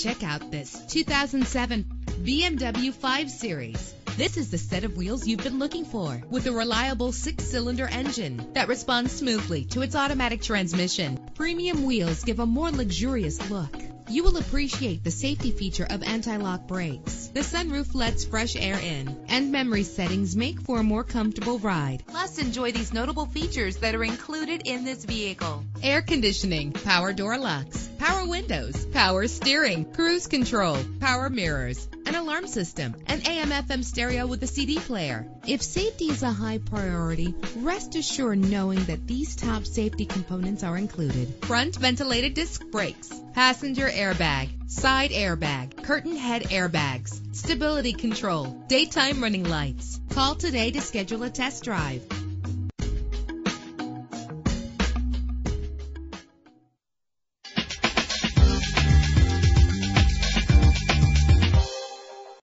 Check out this 2007 BMW 5 Series. This is the set of wheels you've been looking for, with a reliable 6-cylinder engine that responds smoothly to its automatic transmission. Premium wheels give a more luxurious look. You will appreciate the safety feature of anti-lock brakes. The sunroof lets fresh air in, and memory settings make for a more comfortable ride. Plus, enjoy these notable features that are included in this vehicle: air conditioning, power door locks, power windows, power steering, cruise control, power mirrors, an alarm system, an AM/FM stereo with a CD player. If safety is a high priority, rest assured knowing that these top safety components are included: front ventilated disc brakes, passenger airbag, side airbag, curtain head airbags, stability control, daytime running lights. Call today to schedule a test drive.